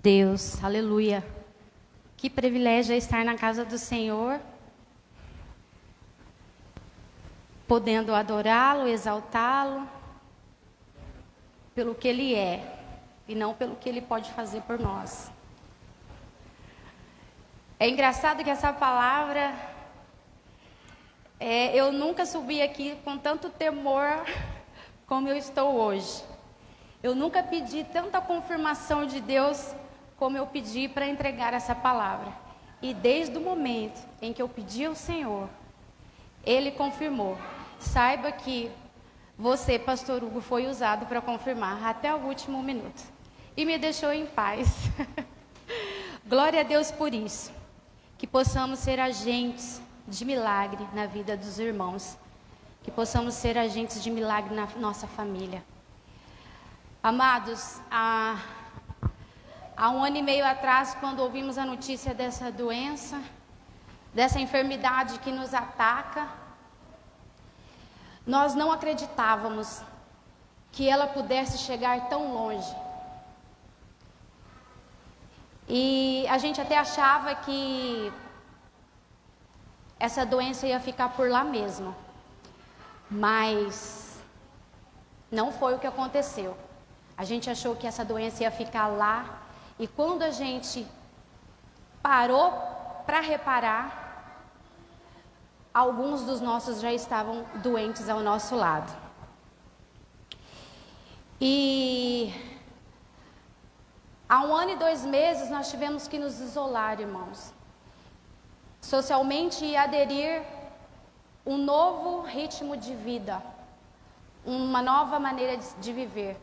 Deus, aleluia. Que privilégio é estar na casa do Senhor, podendo adorá-lo, exaltá-lo, pelo que Ele é, e não pelo que Ele pode fazer por nós. É engraçado que essa palavra, eu nunca subi aqui com tanto temor como eu estou hoje. Eu nunca pedi tanta confirmação de Deus como eu pedi para entregar essa palavra. E desde o momento em que eu pedi ao Senhor, Ele confirmou. Saiba que você, Pastor Hugo, foi usado para confirmar até o último minuto. E me deixou em paz. Glória a Deus por isso. Que possamos ser agentes de milagre na vida dos irmãos. Que possamos ser agentes de milagre na nossa família. Amados, há 1 ano e meio atrás, quando ouvimos a notícia dessa doença, dessa enfermidade que nos ataca, nós não acreditávamos que ela pudesse chegar tão longe. E a gente até achava que essa doença ia ficar por lá mesmo. Mas não foi o que aconteceu. A gente achou que essa doença ia ficar lá. E quando a gente parou para reparar, alguns dos nossos já estavam doentes ao nosso lado. E há 1 ano e 2 meses nós tivemos que nos isolar, irmãos. Socialmente, e aderir um novo ritmo de vida, uma nova maneira de viver.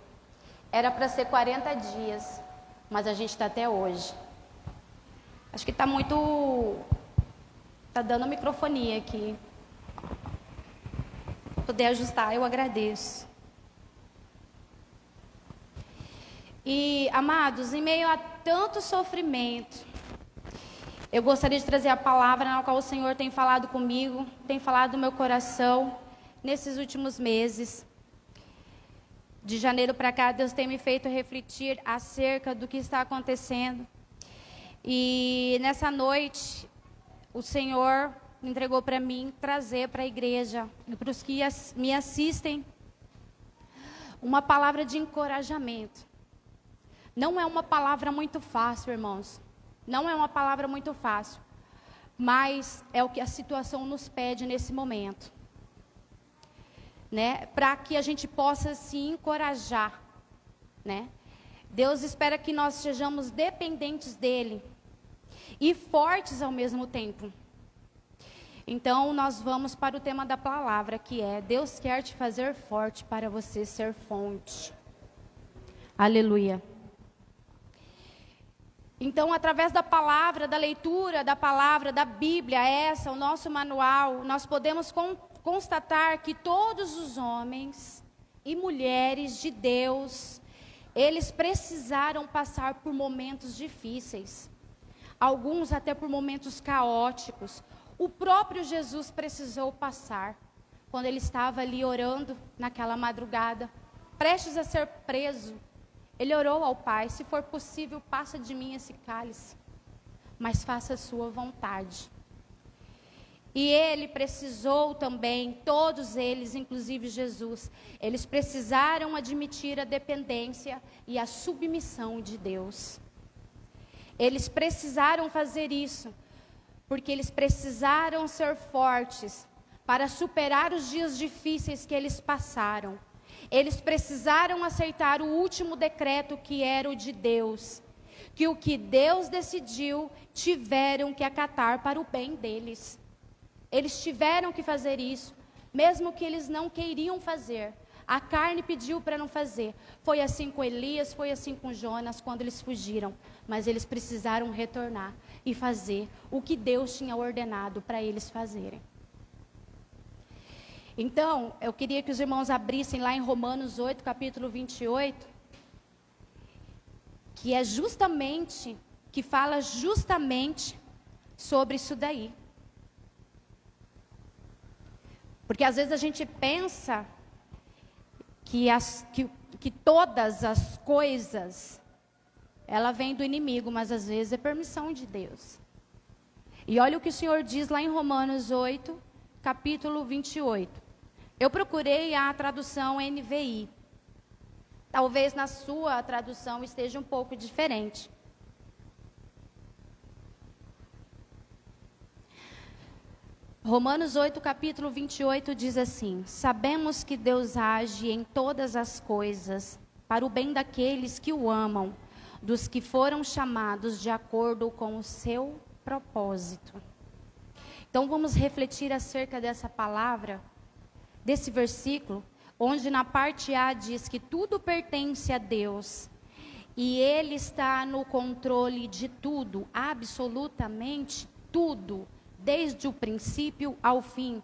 Era para ser 40 dias, mas a gente está até hoje. Acho que está dando microfonia aqui. Se puder ajustar, eu agradeço. E, amados, em meio a tanto sofrimento, eu gostaria de trazer a palavra na qual o Senhor tem falado comigo, tem falado no meu coração, nesses últimos meses. De janeiro para cá, Deus tem me feito refletir acerca do que está acontecendo. E nessa noite, o Senhor entregou para mim trazer para a igreja, e para os que me assistem, uma palavra de encorajamento. Não é uma palavra muito fácil, irmãos. Não é uma palavra muito fácil. Mas é o que a situação nos pede nesse momento. Né? Para que a gente possa se encorajar. Né? Deus espera que nós sejamos dependentes dEle. E fortes ao mesmo tempo. Então, nós vamos para o tema da palavra, que é: Deus quer te fazer forte para você ser fonte. Aleluia. Então, através da palavra, da leitura da palavra, da Bíblia, o nosso manual, nós podemos constatar que todos os homens e mulheres de Deus, eles precisaram passar por momentos difíceis. Alguns até por momentos caóticos. O próprio Jesus precisou passar, quando ele estava ali orando naquela madrugada, prestes a ser preso. Ele orou ao Pai: se for possível, passa de mim esse cálice, mas faça a sua vontade. E ele precisou também, todos eles, inclusive Jesus, eles precisaram admitir a dependência e a submissão de Deus. Eles precisaram fazer isso, porque eles precisaram ser fortes para superar os dias difíceis que eles passaram. Eles precisaram aceitar o último decreto, que era o de Deus. Que o que Deus decidiu, tiveram que acatar para o bem deles. Eles tiveram que fazer isso, mesmo que eles não queriam fazer. A carne pediu para não fazer. Foi assim com Elias, foi assim com Jonas, quando eles fugiram. Mas eles precisaram retornar e fazer o que Deus tinha ordenado para eles fazerem. Então, eu queria que os irmãos abrissem lá em Romanos 8, capítulo 28, que é justamente, que fala justamente sobre isso daí. Porque às vezes a gente pensa que todas as coisas ela vem do inimigo, mas às vezes é permissão de Deus. E olha o que o Senhor diz lá em Romanos 8, capítulo 28. Eu procurei a tradução NVI. Talvez na sua tradução esteja um pouco diferente. Romanos 8, capítulo 28 diz assim: sabemos que Deus age em todas as coisas para o bem daqueles que o amam, dos que foram chamados de acordo com o seu propósito. Então vamos refletir acerca dessa palavra, desse versículo, onde na parte A diz que tudo pertence a Deus e Ele está no controle de tudo, absolutamente tudo, desde o princípio ao fim,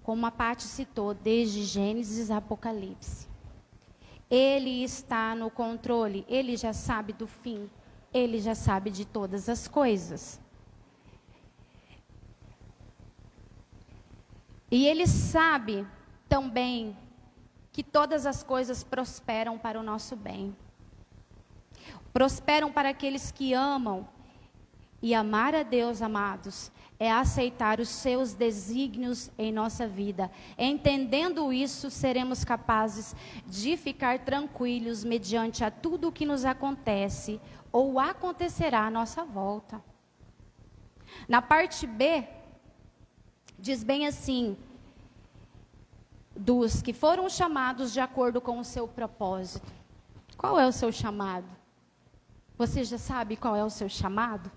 como a Paty citou, desde Gênesis a Apocalipse. Ele está no controle, Ele já sabe do fim, Ele já sabe de todas as coisas. E Ele sabe também que todas as coisas prosperam para o nosso bem. Prosperam para aqueles que amam. E amar a Deus, amados, é aceitar os seus desígnios em nossa vida. Entendendo isso, seremos capazes de ficar tranquilos mediante a tudo o que nos acontece ou acontecerá à nossa volta. Na parte B, diz bem assim: dos que foram chamados de acordo com o seu propósito. Qual é o seu chamado? Você já sabe qual é o seu chamado?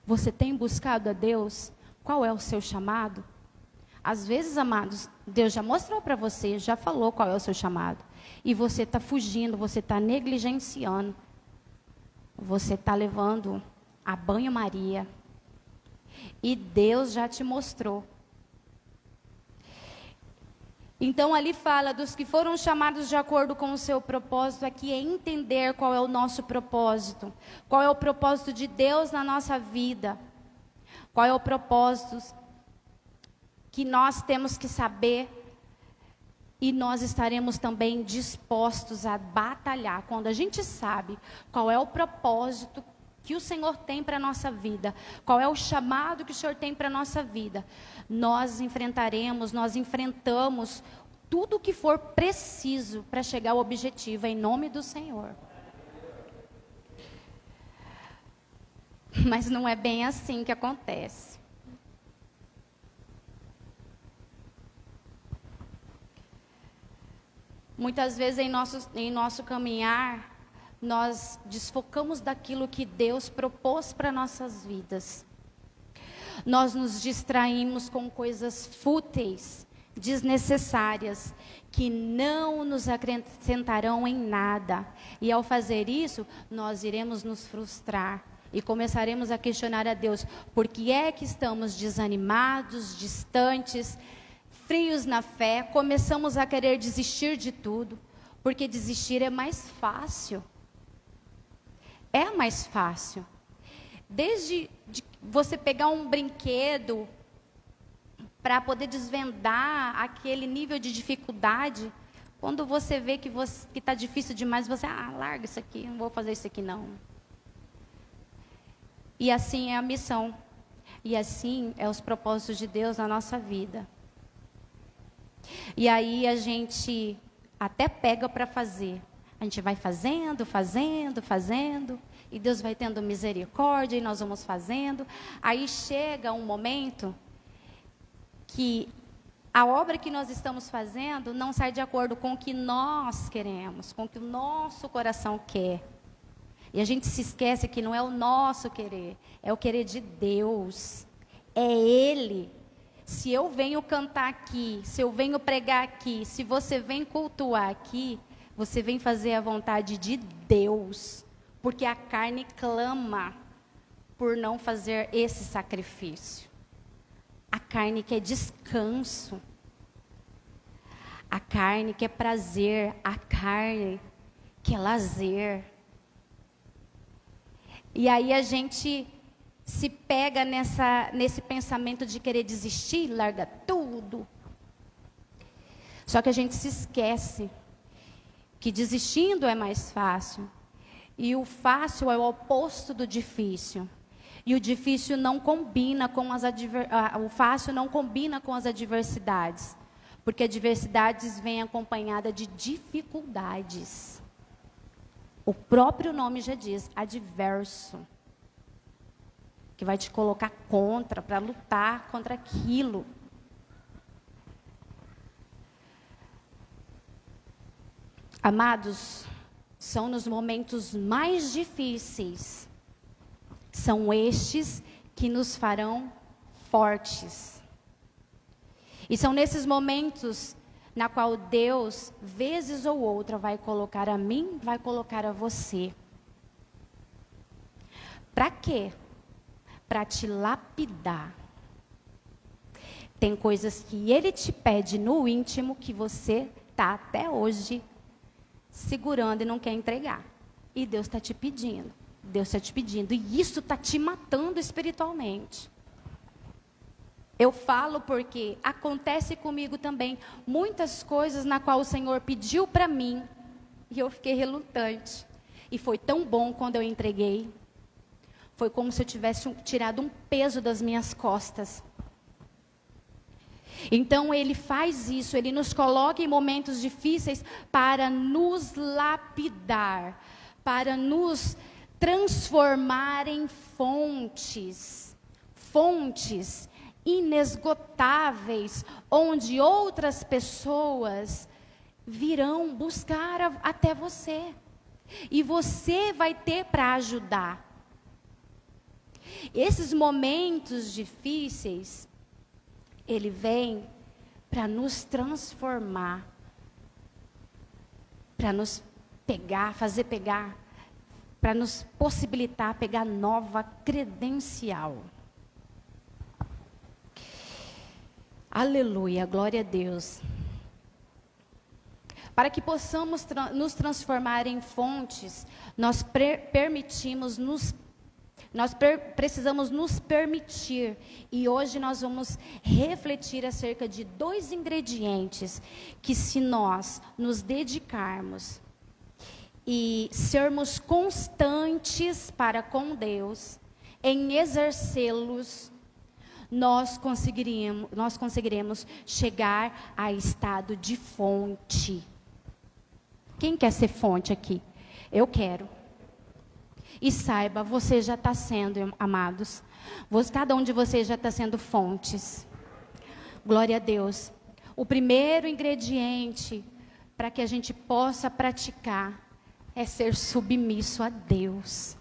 Você tem buscado a Deus? Qual é o seu chamado? Às vezes, amados, Deus já mostrou para você, já falou qual é o seu chamado. E você está fugindo, você está negligenciando. Você está levando a banho-maria. E Deus já te mostrou. Então, ali fala dos que foram chamados de acordo com o seu propósito. Aqui é entender qual é o nosso propósito. Qual é o propósito de Deus na nossa vida. Qual é o propósito que nós temos que saber. E nós estaremos também dispostos a batalhar. Quando a gente sabe qual é o propósito que o Senhor tem para a nossa vida, qual é o chamado que o Senhor tem para a nossa vida, nós enfrentamos tudo o que for preciso para chegar ao objetivo, em nome do Senhor. Mas não é bem assim que acontece. Muitas vezes em nosso caminhar, nós desfocamos daquilo que Deus propôs para nossas vidas. Nós nos distraímos com coisas fúteis, desnecessárias, que não nos acrescentarão em nada. E ao fazer isso, nós iremos nos frustrar e começaremos a questionar a Deus: por que é que estamos desanimados, distantes, frios na fé? Começamos a querer desistir de tudo, porque desistir é mais fácil. É mais fácil. Desde você pegar um brinquedo para poder desvendar aquele nível de dificuldade, quando você vê que está difícil demais, você, larga isso aqui, não vou fazer isso aqui não. E assim é a missão. E assim é os propósitos de Deus na nossa vida. E aí a gente até pega para fazer. A gente vai fazendo, e Deus vai tendo misericórdia, e nós vamos fazendo. Aí chega um momento que a obra que nós estamos fazendo não sai de acordo com o que nós queremos, com o que o nosso coração quer. E a gente se esquece que não é o nosso querer, é o querer de Deus. É Ele. Se eu venho cantar aqui, se eu venho pregar aqui, se você vem cultuar aqui, você vem fazer a vontade de Deus, porque a carne clama por não fazer esse sacrifício. A carne quer descanso, a carne quer prazer, a carne quer lazer. E aí a gente se pega nesse pensamento de querer desistir, larga tudo. Só que a gente se esquece que desistindo é mais fácil. E o fácil é o oposto do difícil. E o difícil não combina com o fácil não combina com as adversidades. Porque adversidades vêm acompanhadas de dificuldades. O próprio nome já diz, adverso. Que vai te colocar contra, para lutar contra aquilo. Amados, são nos momentos mais difíceis, são estes que nos farão fortes. E são nesses momentos na qual Deus, vezes ou outra, vai colocar a mim, vai colocar a você. Para quê? Para te lapidar. Tem coisas que Ele te pede no íntimo que você está até hoje segurando e não quer entregar. E Deus está te pedindo. Deus está te pedindo. E isso está te matando espiritualmente. Eu falo porque acontece comigo também muitas coisas na qual o Senhor pediu para mim e eu fiquei relutante. E foi tão bom quando eu entreguei. Foi como se eu tivesse tirado um peso das minhas costas. Então Ele faz isso, Ele nos coloca em momentos difíceis para nos lapidar, para nos transformar em fontes inesgotáveis, onde outras pessoas virão buscar até você. E você vai ter para ajudar. Esses momentos difíceis, Ele vem para nos transformar, para nos pegar, para nos possibilitar pegar nova credencial. Aleluia, glória a Deus. Para que possamos nos transformar em fontes, nós precisamos nos permitir. E hoje nós vamos refletir acerca de 2 ingredientes que, se nós nos dedicarmos e sermos constantes para com Deus, em exercê-los, nós conseguiremos chegar a estado de fonte. Quem quer ser fonte aqui? Eu quero. E saiba, você já está sendo, amados. Cada um de vocês já está sendo fontes. Glória a Deus. O primeiro ingrediente para que a gente possa praticar é ser submisso a Deus.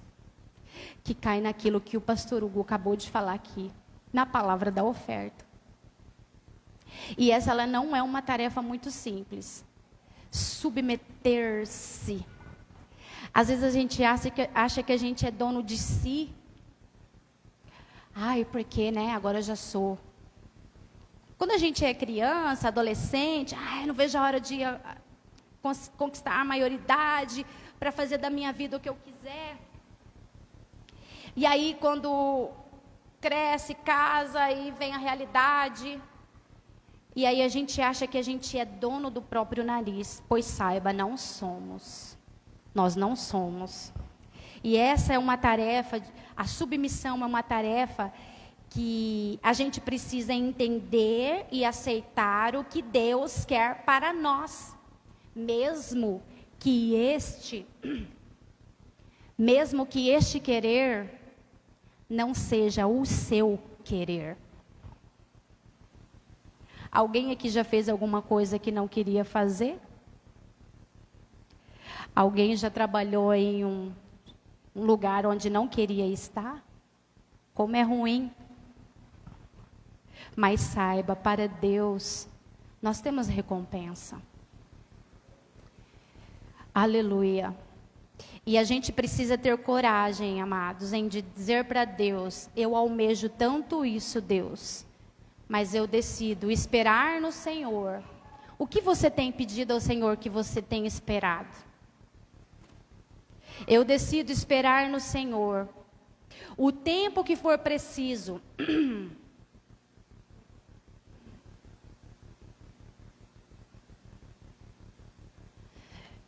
Que cai naquilo que o pastor Hugo acabou de falar aqui, na palavra da oferta. E ela não é uma tarefa muito simples. Submeter-se. Às vezes a gente acha que a gente é dono de si. Ai, porque, né? Agora eu já sou. Quando a gente é criança, adolescente, ai, não vejo a hora de conquistar a maioridade para fazer da minha vida o que eu quiser. E aí, quando cresce, casa, e vem a realidade. E aí a gente acha que a gente é dono do próprio nariz. Pois saiba, não somos. Nós não somos. E essa é uma tarefa, a submissão é uma tarefa que a gente precisa entender e aceitar o que Deus quer para nós. Mesmo que este querer não seja o seu querer. Alguém aqui já fez alguma coisa que não queria fazer? Alguém já trabalhou em um lugar onde não queria estar? Como é ruim. Mas saiba, para Deus, nós temos recompensa. Aleluia. E a gente precisa ter coragem, amados, em dizer para Deus: eu almejo tanto isso, Deus, mas eu decido esperar no Senhor. O que você tem pedido ao Senhor que você tem esperado? Eu decido esperar no Senhor. O tempo que for preciso.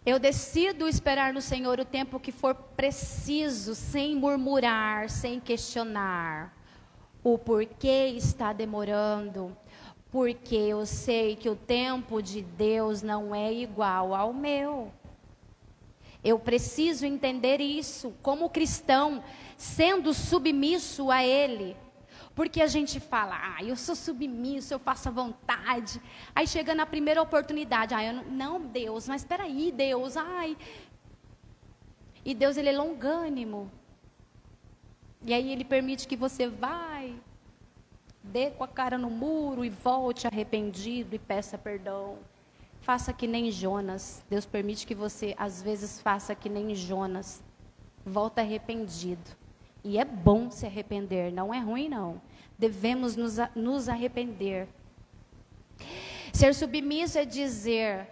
Eu decido esperar no Senhor o tempo que for preciso, sem murmurar, sem questionar. O porquê está demorando, porque eu sei que o tempo de Deus não é igual ao meu. Eu preciso entender isso como cristão, sendo submisso a Ele. Porque a gente fala, eu sou submisso, eu faço a vontade. Aí chega na primeira oportunidade, não, Deus, mas espera aí, Deus, E Deus, Ele é longânimo. E aí Ele permite que você dê com a cara no muro e volte arrependido e peça perdão. Faça que nem Jonas. Deus permite que você, às vezes, faça que nem Jonas. Volta arrependido. E é bom se arrepender, não é ruim não. Devemos nos arrepender. Ser submisso é dizer,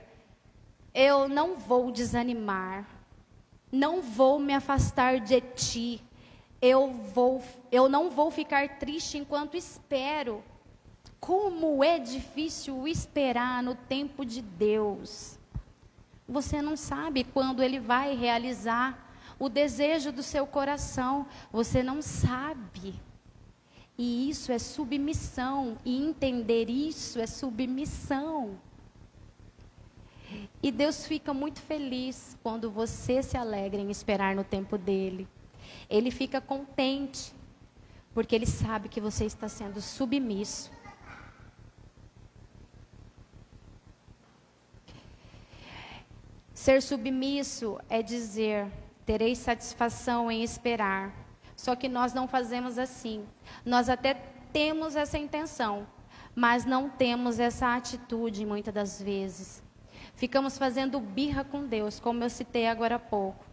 eu não vou desanimar, não vou me afastar de ti, eu não vou ficar triste enquanto espero. Como é difícil esperar no tempo de Deus. Você não sabe quando Ele vai realizar o desejo do seu coração, você não sabe. E isso é submissão, e entender isso é submissão. E Deus fica muito feliz quando você se alegra em esperar no tempo dEle. Ele fica contente, porque Ele sabe que você está sendo submisso. Ser submisso é dizer, terei satisfação em esperar. Só que nós não fazemos assim. Nós até temos essa intenção, mas não temos essa atitude muitas das vezes. Ficamos fazendo birra com Deus, como eu citei agora há pouco.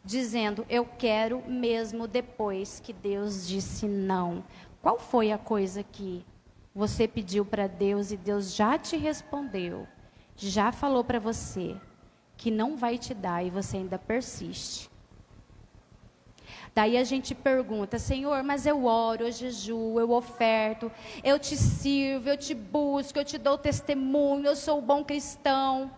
Dizendo, eu quero mesmo depois que Deus disse não. Qual foi a coisa que você pediu para Deus e Deus já te respondeu? Já falou para você que não vai te dar e você ainda persiste. Daí a gente pergunta, Senhor, mas eu oro, eu jejuo, eu oferto, eu te sirvo, eu te busco, eu te dou testemunho, eu sou um bom cristão.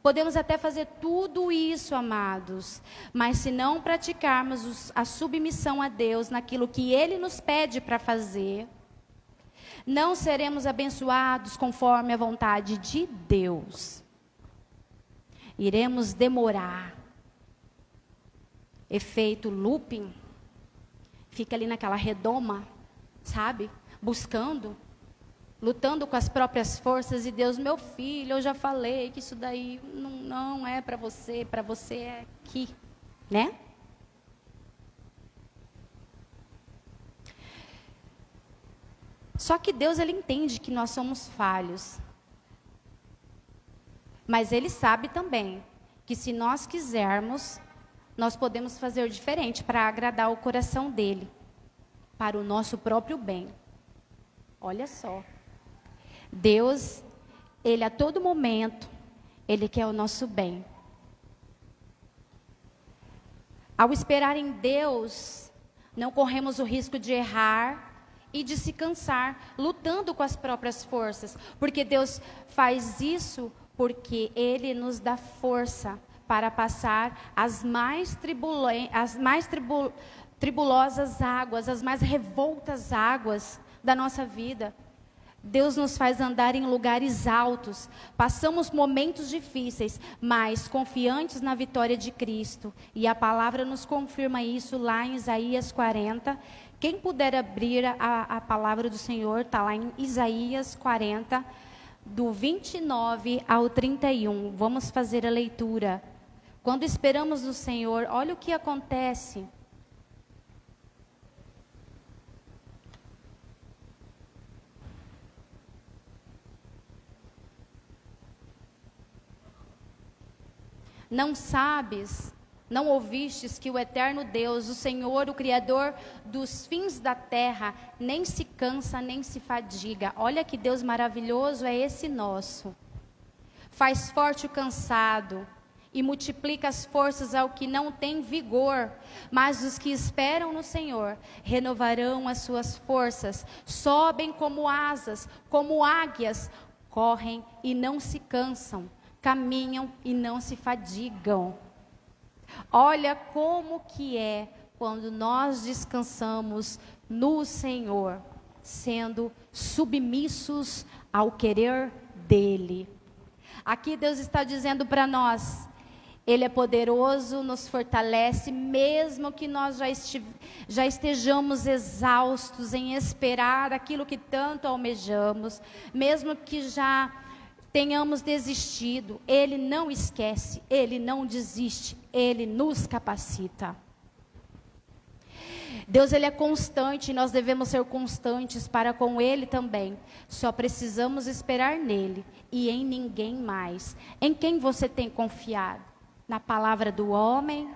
Podemos até fazer tudo isso, amados, mas se não praticarmos a submissão a Deus naquilo que Ele nos pede para fazer, não seremos abençoados conforme a vontade de Deus. Iremos demorar. Efeito looping. Fica ali naquela redoma, sabe? Buscando, lutando com as próprias forças. E Deus, meu filho, eu já falei que isso daí não é para você é aqui, né? Só que Deus, Ele entende que nós somos falhos. Mas Ele sabe também que se nós quisermos, nós podemos fazer diferente para agradar o coração dEle, para o nosso próprio bem. Olha só. Deus, Ele a todo momento, Ele quer o nosso bem. Ao esperar em Deus, não corremos o risco de errar e de se cansar, lutando com as próprias forças. Porque Deus faz isso porque Ele nos dá força para passar as mais tribulosas águas, as mais revoltas águas da nossa vida. Deus nos faz andar em lugares altos, passamos momentos difíceis, mas confiantes na vitória de Cristo. E a palavra nos confirma isso lá em Isaías 40. Quem puder abrir a palavra do Senhor, está lá em Isaías 40, do 29 ao 31. Vamos fazer a leitura. Quando esperamos no Senhor, olha o que acontece. Não sabes, não ouvistes que o eterno Deus, o Senhor, o Criador dos fins da terra, nem se cansa, nem se fadiga. Olha que Deus maravilhoso é esse nosso. Faz forte o cansado e multiplica as forças ao que não tem vigor. Mas os que esperam no Senhor renovarão as suas forças, sobem como asas, como águias, correm e não se cansam, caminham e não se fadigam. Olha como que é quando nós descansamos no Senhor, sendo submissos ao querer dEle. Aqui Deus está dizendo para nós, Ele é poderoso, nos fortalece, mesmo que nós já estejamos exaustos em esperar aquilo que tanto almejamos, mesmo que já tenhamos desistido, Ele não esquece, Ele não desiste, Ele nos capacita. Deus, Ele é constante, nós devemos ser constantes para com Ele também. Só precisamos esperar nele e em ninguém mais. Em quem você tem confiado? Na palavra do homem?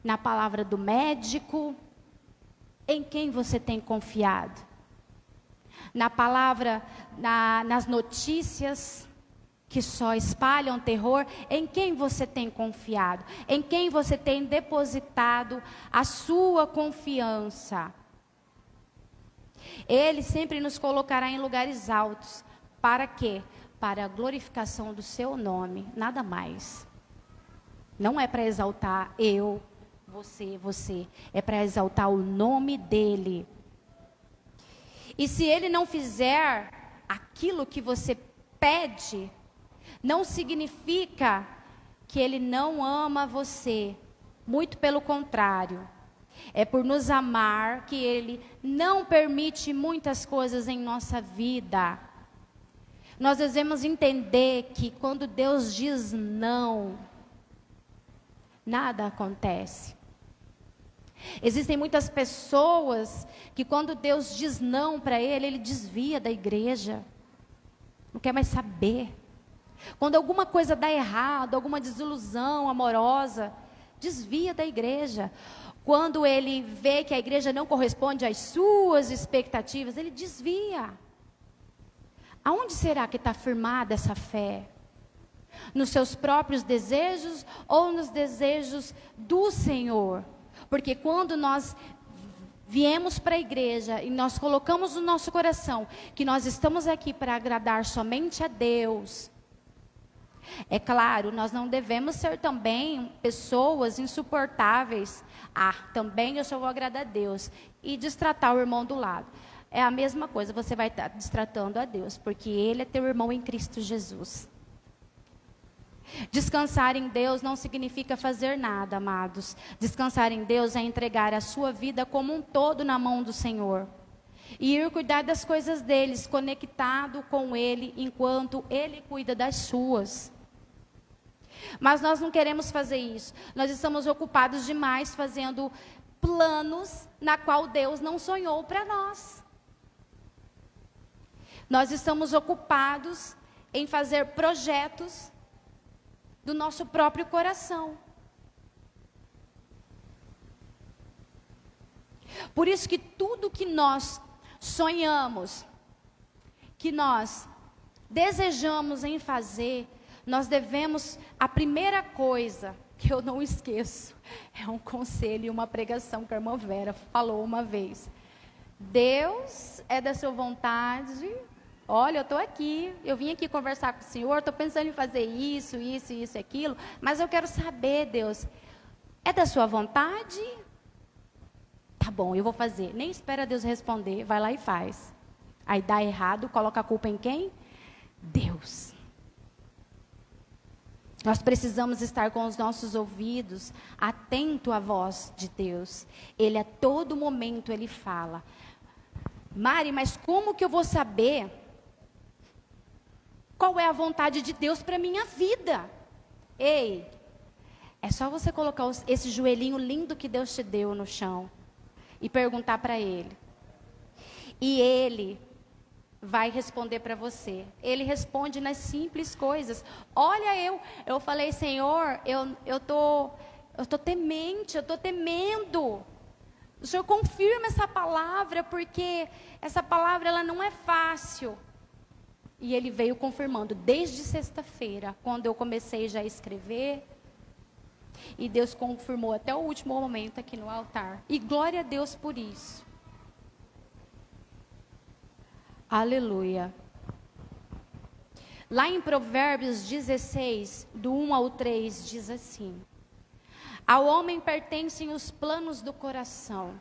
Na palavra do médico? Em quem você tem confiado? Na palavra, nas notícias que só espalham terror? Em quem você tem confiado? Em quem você tem depositado a sua confiança? Ele sempre nos colocará em lugares altos. Para quê? Para a glorificação do seu nome, nada mais. Não é para exaltar eu, você. É para exaltar o nome dele. E se ele não fizer aquilo que você pede, não significa que ele não ama você. Muito pelo contrário. É por nos amar que ele não permite muitas coisas em nossa vida. Nós devemos entender que quando Deus diz não, nada acontece. Existem muitas pessoas que quando Deus diz não para ele desvia da igreja. Não quer mais saber. Quando alguma coisa dá errado, alguma desilusão amorosa, desvia da igreja. Quando ele vê que a igreja não corresponde às suas expectativas, ele desvia. Aonde será que está firmada essa fé? Nos seus próprios desejos ou nos desejos do Senhor? Porque quando nós viemos para a igreja e nós colocamos no nosso coração que nós estamos aqui para agradar somente a Deus, é claro, nós não devemos ser também pessoas insuportáveis. Também eu só vou agradar a Deus e destratar o irmão do lado. É a mesma coisa, você vai estar destratando a Deus, porque Ele é teu irmão em Cristo Jesus. Descansar em Deus não significa fazer nada, amados. Descansar em Deus é entregar a sua vida como um todo na mão do Senhor. E ir cuidar das coisas deles, conectado com Ele, enquanto Ele cuida das suas. Mas nós não queremos fazer isso. Nós estamos ocupados demais fazendo planos na qual Deus não sonhou para nós. Nós estamos ocupados em fazer projetos do nosso próprio coração. Por isso que tudo que nós sonhamos, que nós desejamos em fazer, nós devemos, a primeira coisa que eu não esqueço, é um conselho e uma pregação que a irmã Vera falou uma vez. Deus é da sua vontade. Olha, eu estou aqui, eu vim aqui conversar com o Senhor, estou pensando em fazer isso, aquilo, mas eu quero saber, Deus, é da sua vontade? Tá bom, eu vou fazer. Nem espera Deus responder, vai lá e faz. Aí dá errado, coloca a culpa em quem? Deus. Nós precisamos estar com os nossos ouvidos atentos à voz de Deus. Ele a todo momento, Ele fala. Mari, mas como que eu vou saber qual é a vontade de Deus para a minha vida? Ei, é só você colocar esse joelhinho lindo que Deus te deu no chão e perguntar para Ele. E Ele vai responder para você. Ele responde nas simples coisas. Olha, eu falei, Senhor, eu tô temente, eu tô temendo. O Senhor confirma essa palavra, porque essa palavra ela não é fácil. E Ele veio confirmando desde sexta-feira, quando eu comecei já a escrever. E Deus confirmou até o último momento aqui no altar. E glória a Deus por isso. Aleluia. Lá em Provérbios 16, do 1 ao 3, diz assim: ao homem pertencem os planos do coração,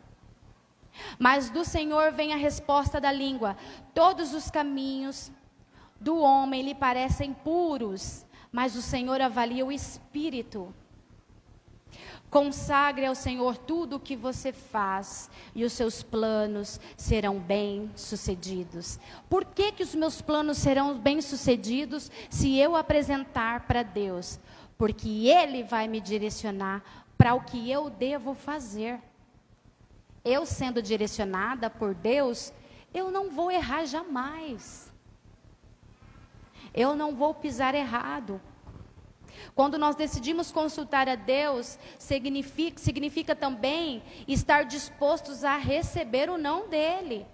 mas do Senhor vem a resposta da língua. Todos os caminhos do homem lhe parecem puros, mas o Senhor avalia o espírito. Consagre ao Senhor tudo o que você faz, e os seus planos serão bem-sucedidos. Por que que os meus planos serão bem-sucedidos se eu apresentar para Deus? Porque Ele vai me direcionar para o que eu devo fazer. Eu sendo direcionada por Deus, eu não vou errar jamais. Eu não vou pisar errado. Quando nós decidimos consultar a Deus, significa também estar dispostos a receber o não dEle.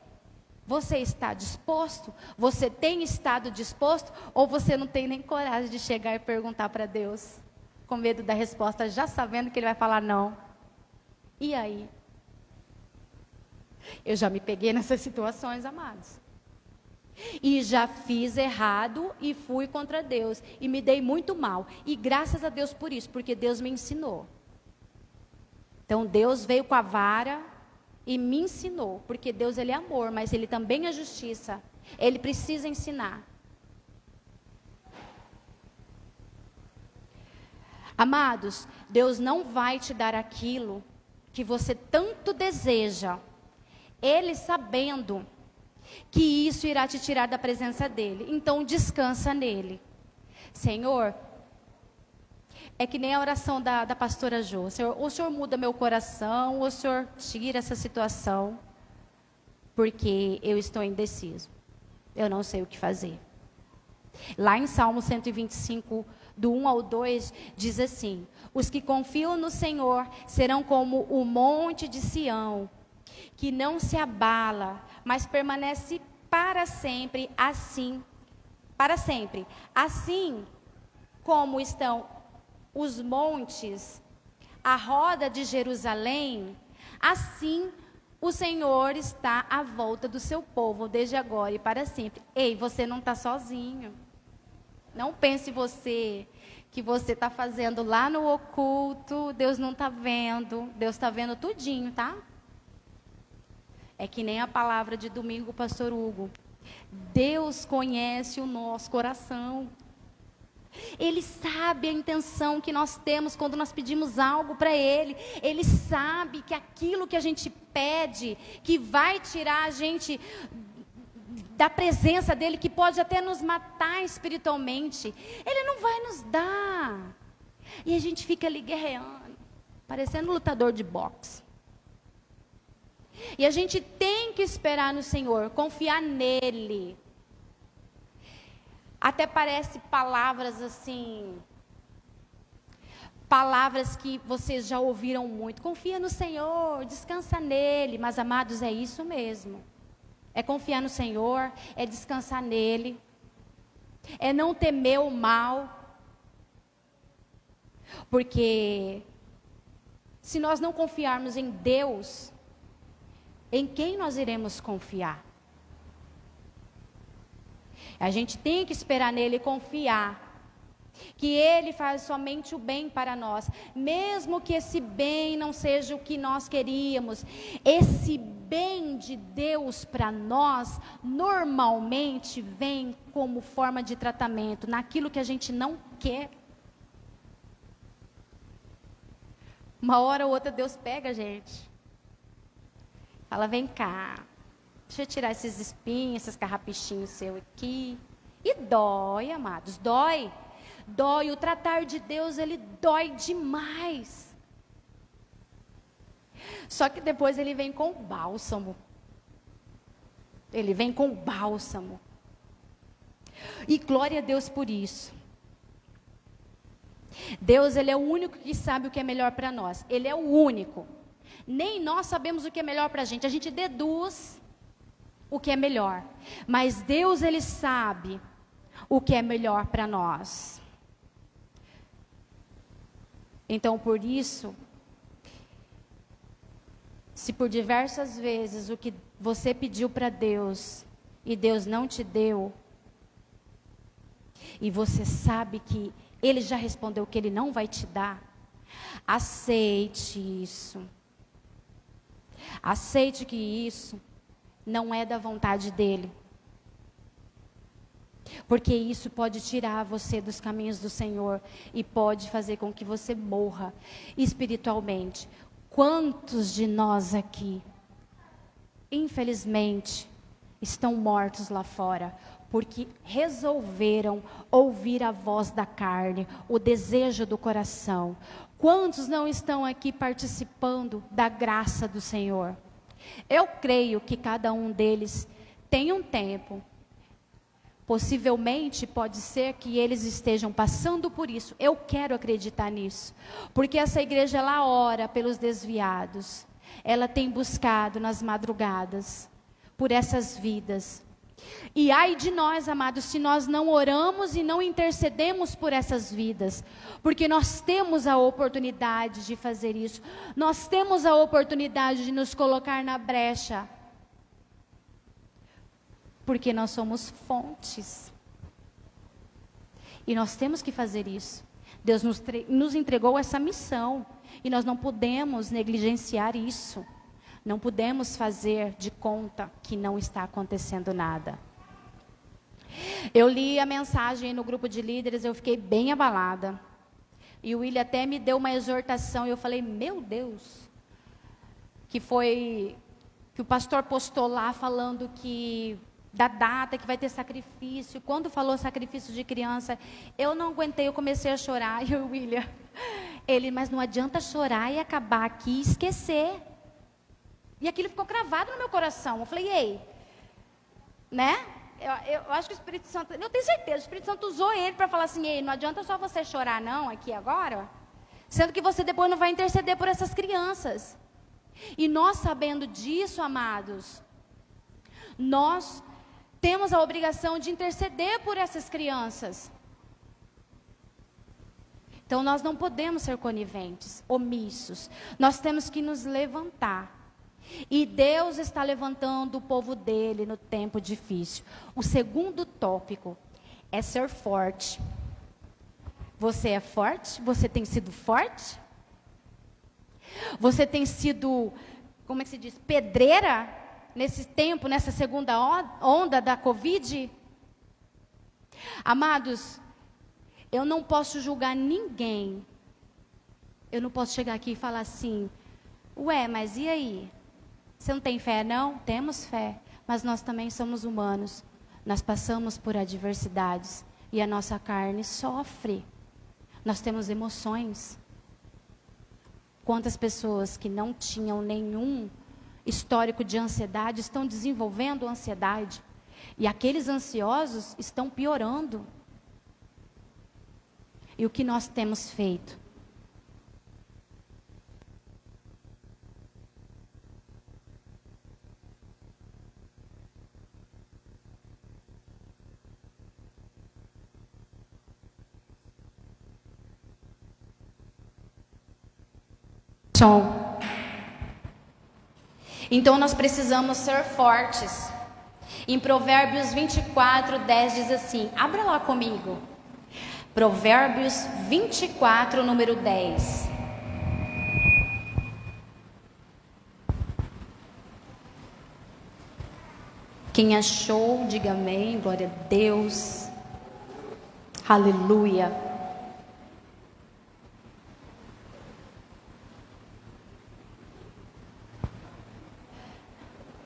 Você está disposto? Você tem estado disposto? Ou você não tem nem coragem de chegar e perguntar para Deus, com medo da resposta, já sabendo que Ele vai falar não? E aí? Eu já me peguei nessas situações, amados. E já fiz errado e fui contra Deus. E me dei muito mal. E graças a Deus por isso, porque Deus me ensinou. Então Deus veio com a vara e me ensinou. Porque Deus, Ele é amor, mas Ele também é justiça. Ele precisa ensinar. Amados, Deus não vai te dar aquilo que você tanto deseja, Ele sabendo que isso irá te tirar da presença dEle. Então descansa nele. Senhor, é que nem a oração da pastora Jo. Senhor, o Senhor muda meu coração, o Senhor tira essa situação, porque eu estou indeciso. Eu não sei o que fazer. Lá em Salmo 125, do 1 ao 2, diz assim: os que confiam no Senhor serão como o monte de Sião, que não se abala, mas permanece para sempre, assim como estão os montes à roda de Jerusalém, assim o Senhor está à volta do seu povo, desde agora e para sempre. Ei, você não está sozinho. Não pense você que você está fazendo lá no oculto, Deus não está vendo. Deus está vendo tudinho, tá? É que nem a palavra de domingo, pastor Hugo. Deus conhece o nosso coração. Ele sabe a intenção que nós temos quando nós pedimos algo para Ele. Ele sabe que aquilo que a gente pede, que vai tirar a gente da presença dEle, que pode até nos matar espiritualmente, Ele não vai nos dar. E a gente fica ali guerreando, parecendo um lutador de boxe. E a gente tem que esperar no Senhor, confiar nele. Até parece palavras assim, palavras que vocês já ouviram muito. Confia no Senhor, descansa nele. Mas, amados, é isso mesmo. É confiar no Senhor, é descansar nele, é não temer o mal. Porque se nós não confiarmos em Deus, em quem nós iremos confiar? A gente tem que esperar nele e confiar que Ele faz somente o bem para nós, mesmo que esse bem não seja o que nós queríamos. Esse bem de Deus para nós, normalmente vem como forma de tratamento, naquilo que a gente não quer. Uma hora ou outra Deus pega a gente, fala, vem cá, deixa eu tirar esses espinhos, esses carrapichinhos seus aqui. E dói, amados, dói. Dói, o tratar de Deus, ele dói demais. Só que depois ele vem com o bálsamo. Ele vem com o bálsamo. E glória a Deus por isso. Deus, ele é o único que sabe o que é melhor para nós. Ele é o único. Nem nós sabemos o que é melhor para a gente deduz o que é melhor. Mas Deus, ele sabe o que é melhor para nós. Então, por isso, se por diversas vezes o que você pediu para Deus e Deus não te deu, e você sabe que Ele já respondeu que Ele não vai te dar, aceite isso. Aceite que isso não é da vontade dEle. Porque isso pode tirar você dos caminhos do Senhor e pode fazer com que você morra espiritualmente. Quantos de nós aqui, infelizmente, estão mortos lá fora porque resolveram ouvir a voz da carne, o desejo do coração? Quantos não estão aqui participando da graça do Senhor? Eu creio que cada um deles tem um tempo. Possivelmente pode ser que eles estejam passando por isso. Eu quero acreditar nisso. Porque essa igreja, ela ora pelos desviados. Ela tem buscado nas madrugadas por essas vidas. E ai de nós, amados, se nós não oramos e não intercedemos por essas vidas. Porque nós temos a oportunidade de fazer isso. Nós temos a oportunidade de nos colocar na brecha. Porque nós somos fontes. E nós temos que fazer isso. Deus nos entregou essa missão. E nós não podemos negligenciar isso. Não podemos fazer de conta que não está acontecendo nada. Eu li a mensagem no grupo de líderes, eu fiquei bem abalada. E o William até me deu uma exortação. E eu falei, meu Deus. Que o pastor postou lá falando que da data que vai ter sacrifício. Quando falou sacrifício de criança, eu não aguentei, eu comecei a chorar. E o William, mas não adianta chorar e acabar aqui e esquecer. E aquilo ficou cravado no meu coração. Eu falei, ei, né? Eu acho que o Espírito Santo, eu tenho certeza, o Espírito Santo usou ele para falar assim, ei, não adianta só você chorar não, aqui agora, sendo que você depois não vai interceder por essas crianças. E nós sabendo disso, amados, nós temos a obrigação de interceder por essas crianças. Então, nós não podemos ser coniventes, omissos. Nós temos que nos levantar. E Deus está levantando o povo dele no tempo difícil. O segundo tópico é ser forte. Você é forte? Você tem sido forte? Você tem sido, como é que se diz, pedreira? Nesse tempo, nessa segunda onda da Covid? Amados, eu não posso julgar ninguém. Eu não posso chegar aqui e falar assim, ué, mas e aí? Você não tem fé, não? Temos fé, mas nós também somos humanos. Nós passamos por adversidades e a nossa carne sofre. Nós temos emoções. Quantas pessoas que não tinham nenhum histórico de ansiedade estão desenvolvendo ansiedade. E aqueles ansiosos estão piorando. E o que nós temos feito? Som. Então nós precisamos ser fortes. Em Provérbios 24:10 diz assim, abra lá comigo. Provérbios 24, número 10. Quem achou, diga amém, glória a Deus. Aleluia.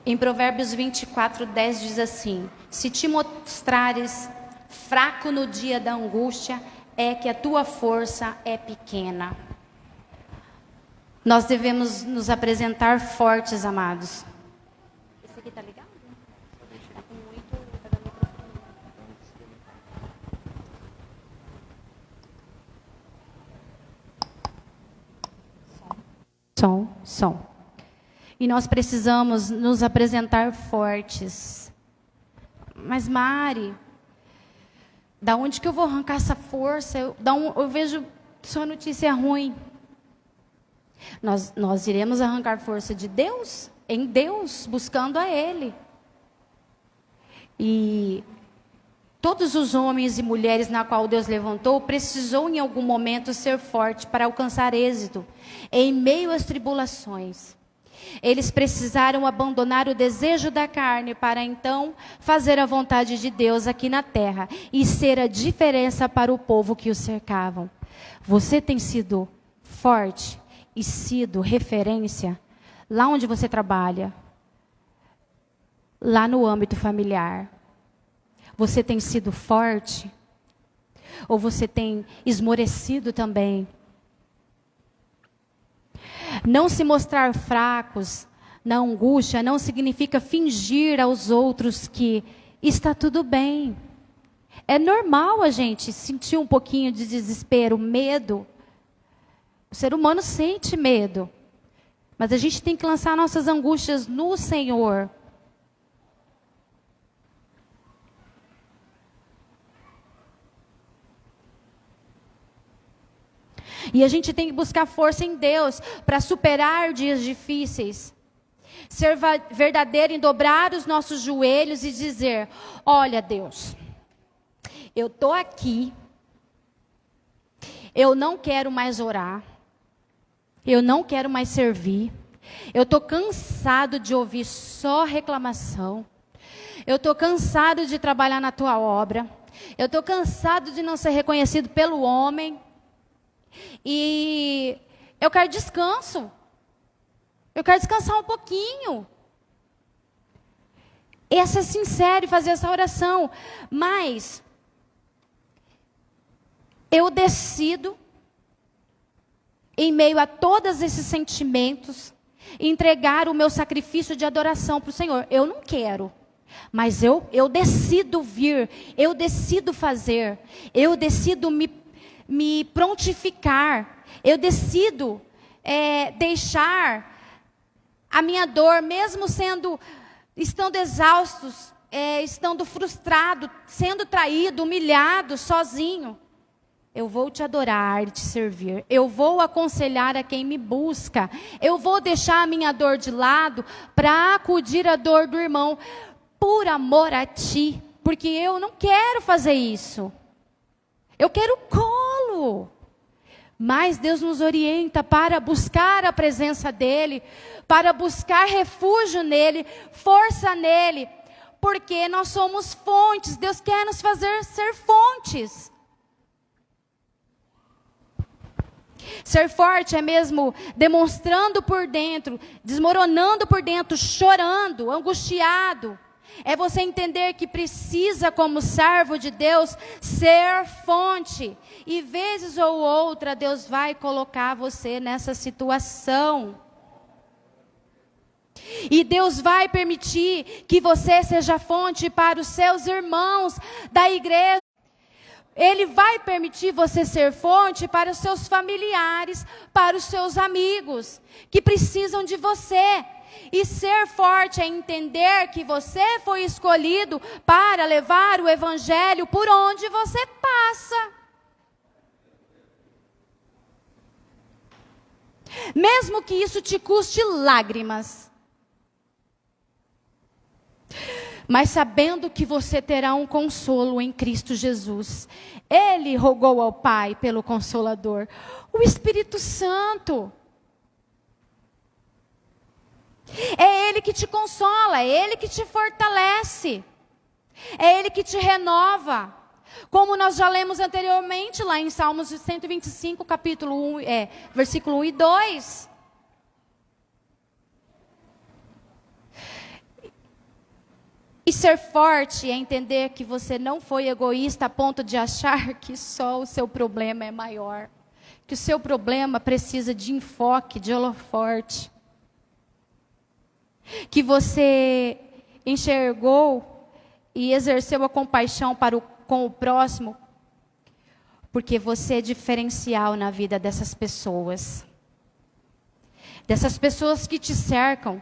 Em Provérbios 24:10 diz assim, se te mostrares fraco no dia da angústia, é que a tua força é pequena. Nós devemos nos apresentar fortes, amados. Esse aqui tá ligado? Tá com muito... Tá dando microfone. Som. E nós precisamos nos apresentar fortes. Mas Mari, da onde que eu vou arrancar essa força? Eu vejo só notícia ruim. Nós iremos arrancar força de Deus, em Deus, buscando a Ele. E Todos os homens e mulheres na qual Deus levantou precisou em algum momento ser forte para alcançar êxito em meio às tribulações. Eles precisaram abandonar o desejo da carne para então fazer a vontade de Deus aqui na terra e ser a diferença para o povo que o cercavam. Você tem sido forte e sido referência lá onde você trabalha, lá no âmbito familiar. Você tem sido forte? Ou você tem esmorecido também? Não se mostrar fracos na angústia não significa fingir aos outros que está tudo bem. É normal a gente sentir um pouquinho de desespero, medo. O ser humano sente medo. Mas a gente tem que lançar nossas angústias no Senhor. E a gente tem que buscar força em Deus para superar dias difíceis. Ser verdadeiro em dobrar os nossos joelhos e dizer: olha, Deus, eu estou aqui, eu não quero mais orar, eu não quero mais servir, eu estou cansado de ouvir só reclamação, eu estou cansado de trabalhar na tua obra, eu estou cansado de não ser reconhecido pelo homem. E eu quero descanso. Eu quero descansar um pouquinho. E ser sincero e fazer essa oração. Mas eu decido, em meio a todos esses sentimentos, entregar o meu sacrifício de adoração para o Senhor. Eu não quero. Mas eu decido vir. Eu decido fazer. Eu decido me prontificar, eu decido deixar a minha dor, mesmo estando exaustos, estando frustrado, sendo traído, humilhado, sozinho. Eu vou te adorar e te servir. Eu vou aconselhar a quem me busca. Eu vou deixar a minha dor de lado para acudir a dor do irmão, por amor a ti, porque eu não quero fazer isso. Eu quero colo. Mas Deus nos orienta para buscar a presença dEle, para buscar refúgio nele, força nele, porque nós somos fontes. Deus quer nos fazer ser fontes. Ser forte é mesmo demonstrando por dentro, desmoronando por dentro, chorando, angustiado. É você entender que precisa, como servo de Deus, ser fonte. E vezes ou outra, Deus vai colocar você nessa situação. E Deus vai permitir que você seja fonte para os seus irmãos da igreja. Ele vai permitir você ser fonte para os seus familiares, para os seus amigos, que precisam de você. E ser forte é entender que você foi escolhido para levar o evangelho por onde você passa. Mesmo que isso te custe lágrimas. Mas sabendo que você terá um consolo em Cristo Jesus. Ele rogou ao Pai pelo Consolador, o Espírito Santo. É Ele que te consola, é Ele que te fortalece, é Ele que te renova. Como nós já lemos anteriormente lá em Salmos 125, capítulo 1, versículo 1 e 2. E ser forte é entender que você não foi egoísta a ponto de achar que só o seu problema é maior. Que o seu problema precisa de enfoque, de holoforte. Que você enxergou e exerceu a compaixão com o próximo. Porque você é diferencial na vida dessas pessoas. Dessas pessoas que te cercam.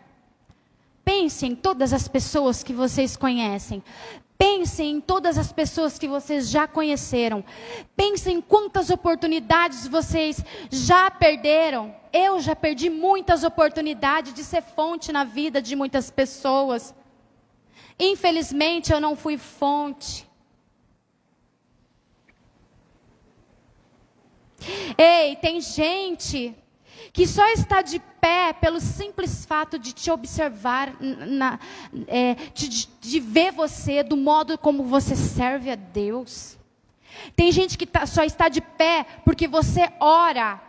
Pense em todas as pessoas que vocês conhecem. Pense em todas as pessoas que vocês já conheceram. Pense em quantas oportunidades vocês já perderam. Eu já perdi muitas oportunidades de ser fonte na vida de muitas pessoas. Infelizmente, eu não fui fonte. Ei, tem gente que só está de pé pelo simples fato de te observar, de ver você, do modo como você serve a Deus. Tem gente que só está de pé porque você ora.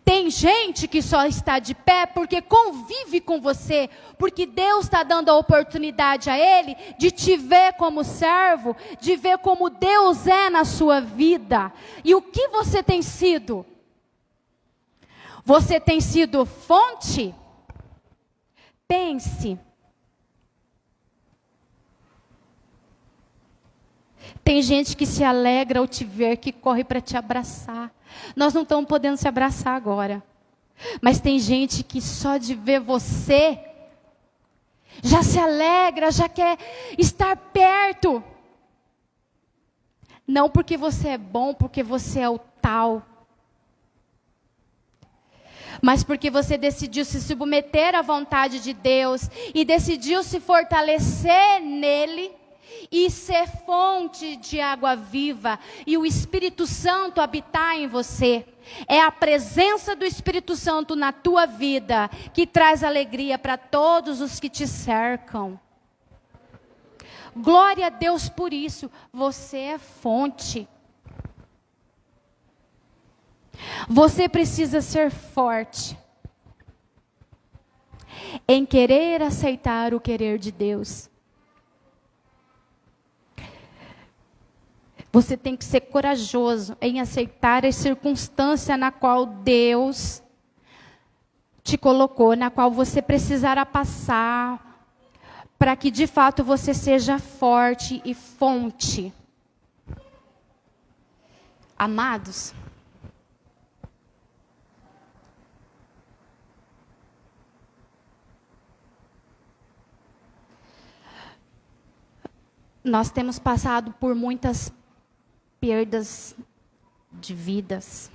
Tem gente que só está de pé porque convive com você, porque Deus está dando a oportunidade a ele de te ver como servo, de ver como Deus é na sua vida. E o que você tem sido? Você tem sido fonte? Pense. Tem gente que se alegra ao te ver, que corre para te abraçar. Nós não estamos podendo se abraçar agora. Mas tem gente que só de ver você, já se alegra, já quer estar perto. Não porque você é bom, porque você é o tal. Mas porque você decidiu se submeter à vontade de Deus e decidiu se fortalecer nele e ser fonte de água viva e o Espírito Santo habitar em você. É a presença do Espírito Santo na tua vida que traz alegria para todos os que te cercam. Glória a Deus por isso. Você é fonte. Você precisa ser forte em querer aceitar o querer de Deus. Você tem que ser corajoso em aceitar a circunstância na qual Deus te colocou, na qual você precisará passar, para que de fato você seja forte e fonte. Amados, nós temos passado por muitas perdas de vidas.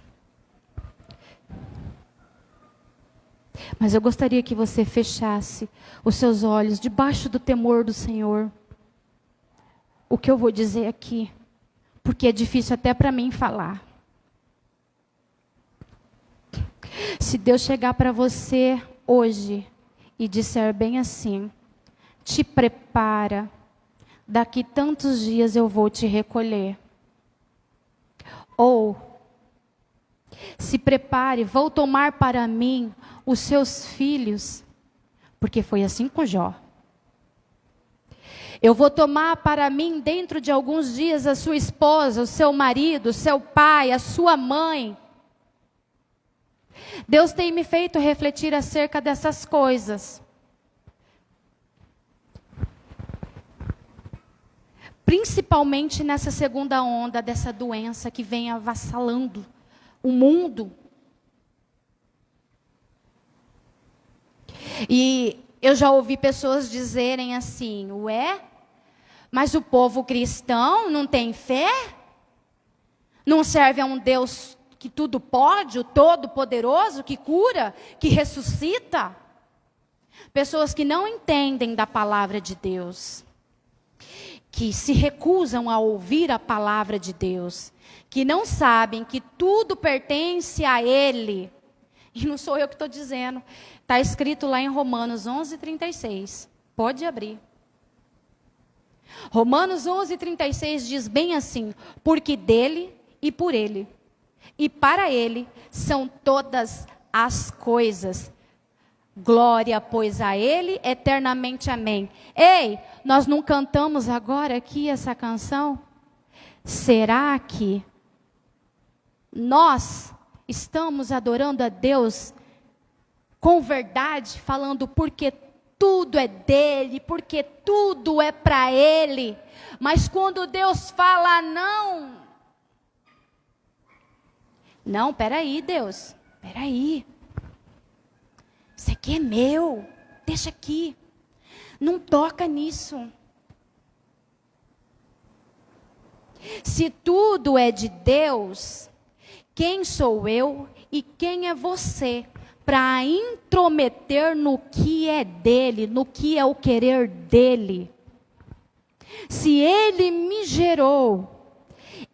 Mas eu gostaria que você fechasse os seus olhos debaixo do temor do Senhor. O que eu vou dizer aqui, porque é difícil até para mim falar. Se Deus chegar para você hoje e disser bem assim: te prepara, daqui tantos dias eu vou te recolher. Ou, se prepare, vou tomar para mim os seus filhos, porque foi assim com Jó. Eu vou tomar para mim dentro de alguns dias a sua esposa, o seu marido, o seu pai, a sua mãe. Deus tem me feito refletir acerca dessas coisas. Principalmente nessa segunda onda dessa doença que vem avassalando o mundo. E eu já ouvi pessoas dizerem assim: ué, mas o povo cristão não tem fé? Não serve a um Deus que tudo pode, o Todo-Poderoso, que cura, que ressuscita? Pessoas que não entendem da palavra de Deus, que se recusam a ouvir a palavra de Deus, que não sabem que tudo pertence a Ele. E não sou eu que estou dizendo. Está escrito lá em Romanos 11:36. Pode abrir. Romanos 11:36 diz bem assim: porque dele e por ele e para ele são todas as coisas. Glória, pois, a ele eternamente. Amém. Ei, nós não cantamos agora aqui essa canção? Será que nós estamos adorando a Deus com verdade, falando porque tudo é dele, porque tudo é para ele? Mas quando Deus fala não, peraí, Deus, peraí. Isso aqui é meu, deixa aqui. Não toca nisso. Se tudo é de Deus, quem sou eu e quem é você para intrometer no que é dele, no que é o querer dele? Se ele me gerou,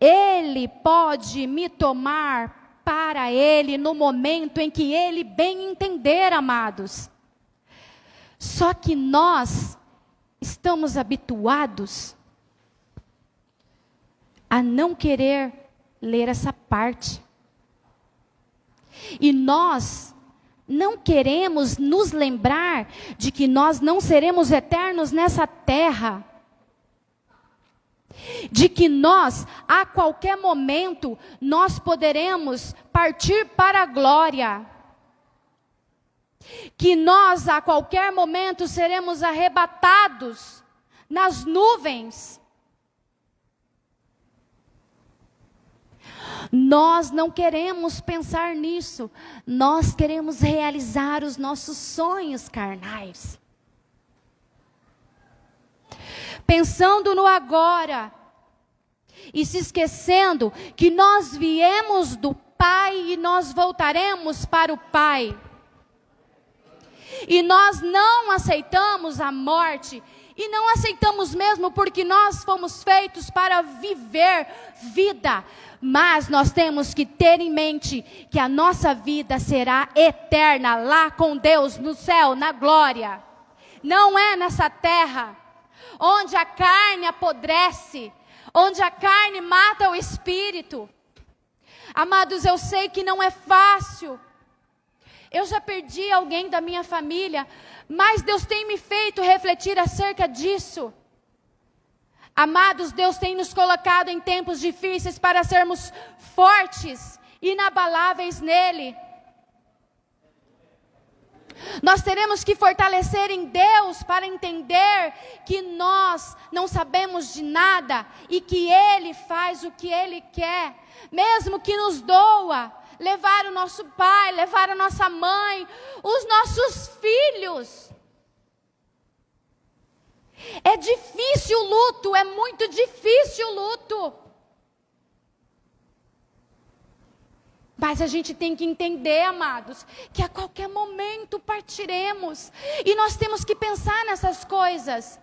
Ele pode me tomar para Ele no momento em que Ele bem entender, amados. Só que nós estamos habituados a não querer ler essa parte. E nós não queremos nos lembrar de que nós não seremos eternos nessa terra. De que nós, a qualquer momento, nós poderemos partir para a glória. Que nós, a qualquer momento, seremos arrebatados nas nuvens. Nós não queremos pensar nisso. Nós queremos realizar os nossos sonhos carnais. Pensando no agora. E se esquecendo que nós viemos do Pai e nós voltaremos para o Pai. E nós não aceitamos a morte. E não aceitamos mesmo porque nós fomos feitos para viver vida. Mas nós temos que ter em mente que a nossa vida será eterna lá com Deus no céu, na glória. Não é nessa terra, onde a carne apodrece, onde a carne mata o espírito. Amados, eu sei que não é fácil. Eu já perdi alguém da minha família, mas Deus tem me feito refletir acerca disso. Amados, Deus tem nos colocado em tempos difíceis para sermos fortes, inabaláveis nele. Nós teremos que fortalecer em Deus para entender que nós não sabemos de nada e que Ele faz o que Ele quer, mesmo que nos doa levar o nosso pai, levar a nossa mãe, os nossos filhos. É difícil o luto, é muito difícil o luto. Mas a gente tem que entender, amados, que a qualquer momento partiremos. E nós temos que pensar nessas coisas.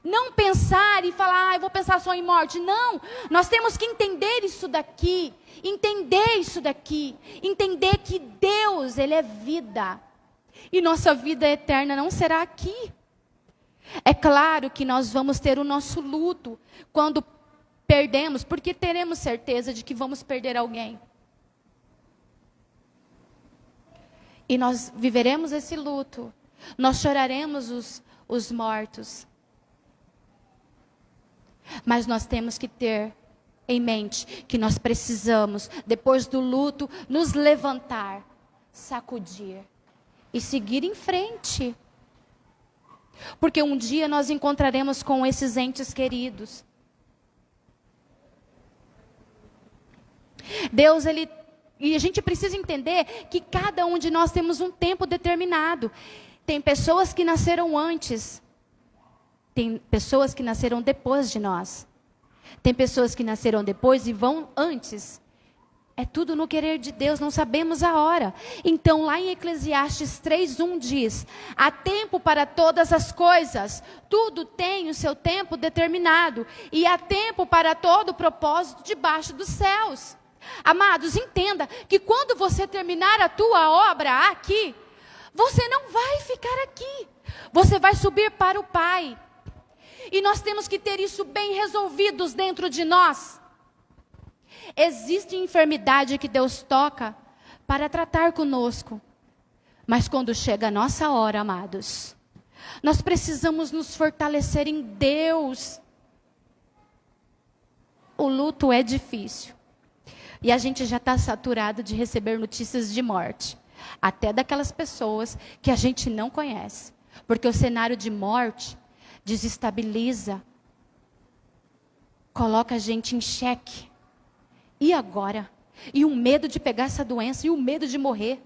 Não pensar e falar, eu vou pensar só em morte. Não, nós temos que entender isso daqui. Entender isso daqui. Entender que Deus, Ele é vida. E nossa vida eterna não será aqui. É claro que nós vamos ter o nosso luto quando perdemos, porque teremos certeza de que vamos perder alguém. E nós viveremos esse luto. Nós choraremos os mortos. Mas nós temos que ter em mente que nós precisamos, depois do luto, nos levantar, sacudir e seguir em frente. Porque um dia nós encontraremos com esses entes queridos. Deus, e a gente precisa entender que cada um de nós temos um tempo determinado. Tem pessoas que nasceram antes. Tem pessoas que nasceram depois de nós. Tem pessoas que nasceram depois e vão antes. É tudo no querer de Deus, não sabemos a hora. Então, lá em Eclesiastes 3:1 diz: há tempo para todas as coisas, tudo tem o seu tempo determinado, e há tempo para todo propósito debaixo dos céus. Amados, entenda que quando você terminar a tua obra aqui, você não vai ficar aqui, você vai subir para o Pai. E nós temos que ter isso bem resolvidos dentro de nós. Existe enfermidade que Deus toca para tratar conosco. Mas quando chega a nossa hora, amados, nós precisamos nos fortalecer em Deus. O luto é difícil. E a gente já está saturado de receber notícias de morte. Até daquelas pessoas que a gente não conhece. Porque o cenário de morte desestabiliza. Coloca a gente em xeque. E agora? E o medo de pegar essa doença, e o medo de morrer.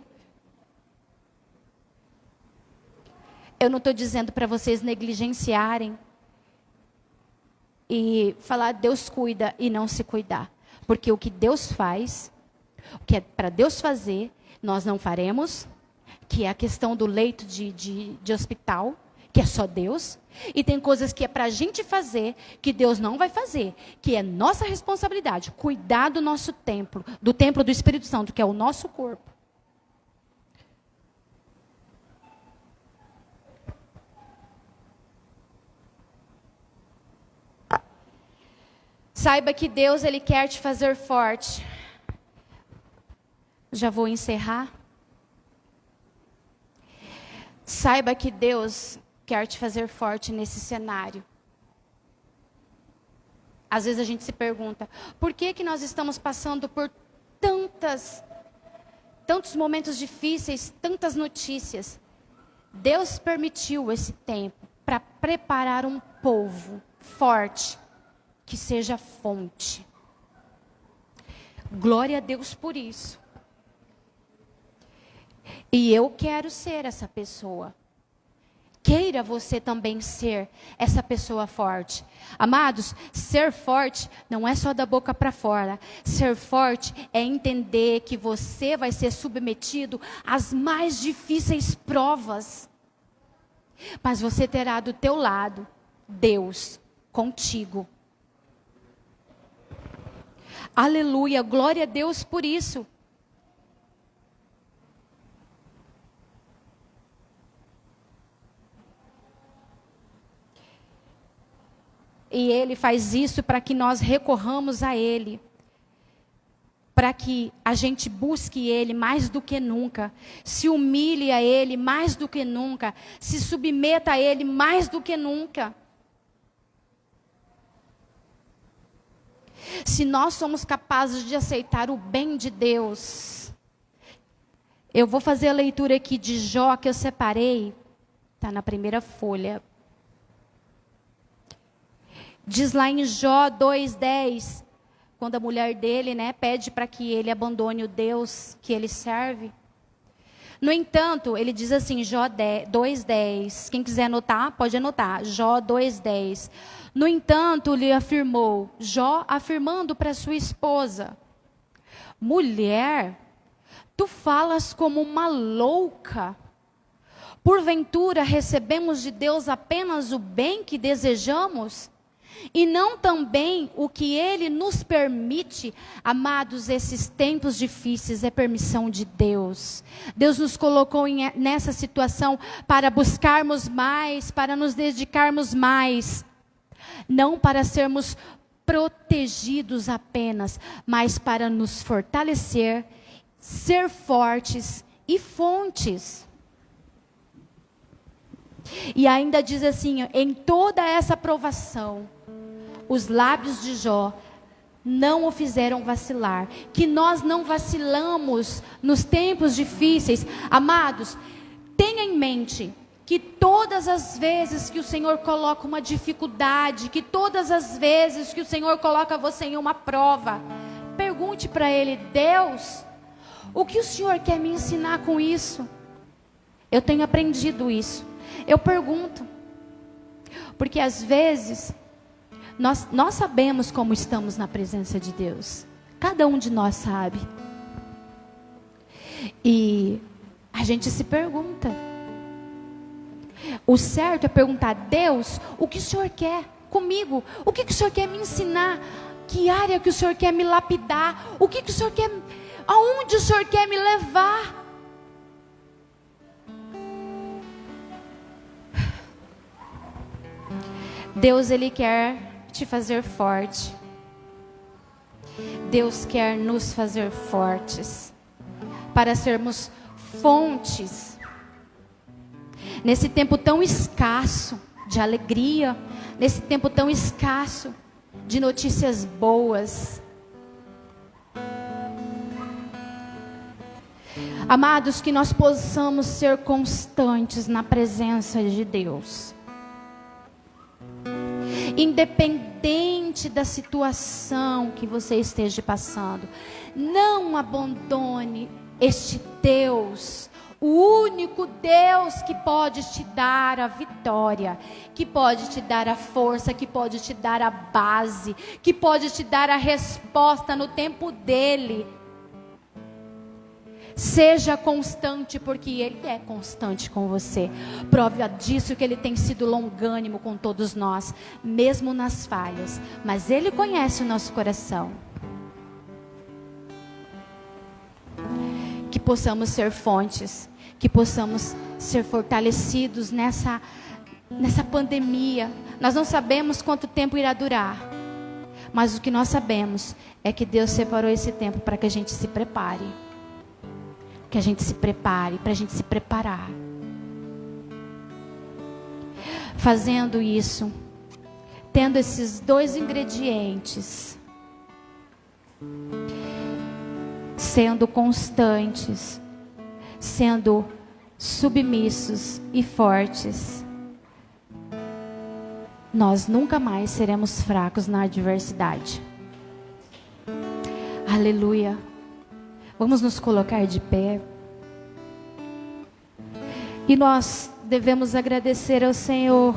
Eu não estou dizendo para vocês negligenciarem e falar Deus cuida e não se cuidar. Porque o que Deus faz, o que é para Deus fazer, nós não faremos, que é a questão do leito de hospital, que é só Deus. E tem coisas que é para a gente fazer, que Deus não vai fazer. Que é nossa responsabilidade, cuidar do nosso templo, do templo do Espírito Santo, que é o nosso corpo. Saiba que Deus, Ele quer te fazer forte. Já vou encerrar. Saiba que Deus quer te fazer forte nesse cenário. Às vezes a gente se pergunta, por que nós estamos passando por tantos momentos difíceis, tantas notícias? Deus permitiu esse tempo para preparar um povo forte, que seja fonte. Glória a Deus por isso. E eu quero ser essa pessoa. Queira você também ser essa pessoa forte. Amados, ser forte não é só da boca para fora. Ser forte é entender que você vai ser submetido às mais difíceis provas. Mas você terá do teu lado Deus contigo. Aleluia, glória a Deus por isso. E Ele faz isso para que nós recorramos a Ele. Para que a gente busque Ele mais do que nunca. Se humilhe a Ele mais do que nunca. Se submeta a Ele mais do que nunca. Se nós somos capazes de aceitar o bem de Deus. Eu vou fazer a leitura aqui de Jó que eu separei. Está na primeira folha. Diz lá em Jó 2:10, quando a mulher dele, pede para que ele abandone o Deus que ele serve. No entanto, ele diz assim, Jó 2:10, quem quiser anotar, pode anotar, Jó 2:10. No entanto, lhe afirmou, Jó afirmando para sua esposa, mulher, tu falas como uma louca. Porventura recebemos de Deus apenas o bem que desejamos? E não também o que Ele nos permite. Amados, esses tempos difíceis é permissão de Deus. Deus nos colocou nessa situação para buscarmos mais, para nos dedicarmos mais. Não para sermos protegidos apenas, mas para nos fortalecer, ser fortes e fontes. E ainda diz assim, em toda essa provação, os lábios de Jó não o fizeram vacilar. Que nós não vacilamos nos tempos difíceis. Amados, tenha em mente que todas as vezes que o Senhor coloca uma dificuldade, que todas as vezes que o Senhor coloca você em uma prova, pergunte para Ele, Deus, o que o Senhor quer me ensinar com isso? Eu tenho aprendido isso. Eu pergunto, porque às vezes nós sabemos como estamos na presença de Deus. Cada um de nós sabe. E a gente se pergunta. O certo é perguntar, Deus, o que o Senhor quer comigo? O que o Senhor quer me ensinar? Que área que o Senhor quer me lapidar? O que o Senhor quer, aonde o Senhor quer me levar? Deus, Ele quer te fazer forte. Deus quer nos fazer fortes, para sermos fontes. Nesse tempo tão escasso de alegria, nesse tempo tão escasso de notícias boas. Amados, que nós possamos ser constantes na presença de Deus. Independente da situação que você esteja passando, não abandone este Deus, o único Deus que pode te dar a vitória, que pode te dar a força, que pode te dar a base, que pode te dar a resposta no tempo dele. Seja constante, porque Ele é constante com você. Prova disso que Ele tem sido longânimo com todos nós, mesmo nas falhas. Mas Ele conhece o nosso coração. Que possamos ser fontes, que possamos ser fortalecidos nessa pandemia. Nós não sabemos quanto tempo irá durar, mas o que nós sabemos é que Deus separou esse tempo para que a gente se prepare. Que a gente se prepare, para a gente se preparar. Fazendo isso, tendo esses dois ingredientes, sendo constantes, sendo submissos e fortes, nós nunca mais seremos fracos na adversidade. Aleluia. Vamos nos colocar de pé. E nós devemos agradecer ao Senhor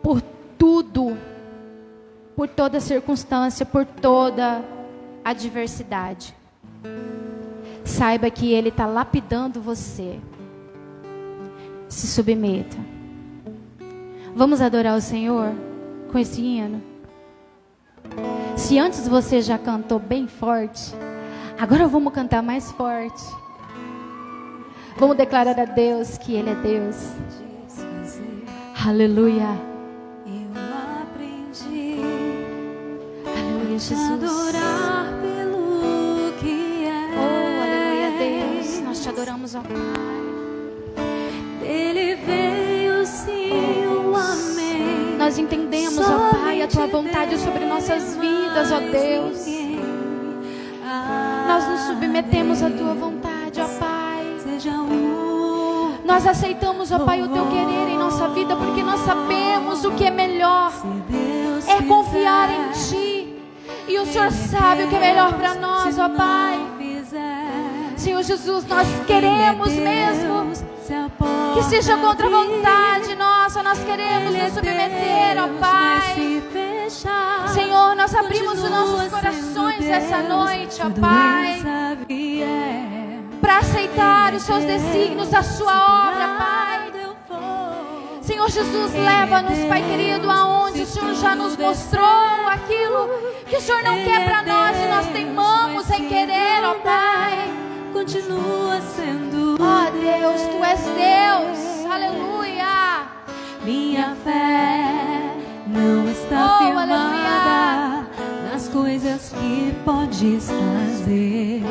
por tudo, por toda circunstância, por toda adversidade. Saiba que Ele está lapidando você. Se submeta. Vamos adorar o Senhor com esse hino? Se antes você já cantou bem forte, agora vamos cantar mais forte. Vamos declarar a Deus que Ele é Deus. Aleluia. Eu aprendi Aleluia, Jesus. adorar pelo que é. Oh, aleluia, Deus. Nós te adoramos, ó Pai. Ele veio sim, o amém. Nós entendemos, ó Pai, a Tua vontade sobre nossas vidas, ó Deus. Nós nos submetemos à Tua vontade, ó Pai. Nós aceitamos, ó Pai, o Teu querer em nossa vida, porque nós sabemos o que é melhor. É confiar em Ti. E o Senhor sabe o que é melhor para nós, ó Pai. Senhor Jesus, nós queremos mesmo que seja contra a vontade nossa. Nós queremos nos submeter, ó Pai. Senhor, nós abrimos os nossos corações essa noite, ó Pai, para aceitar os Seus desígnios, a Sua obra, Pai. Senhor Jesus, leva-nos, Pai querido, aonde o Senhor já nos mostrou aquilo que o Senhor não quer para nós e nós teimamos em querer, ó Pai. Continua sendo, ó Deus, Tu és Deus, aleluia. Minha fé não está firmada nas coisas que podes fazer.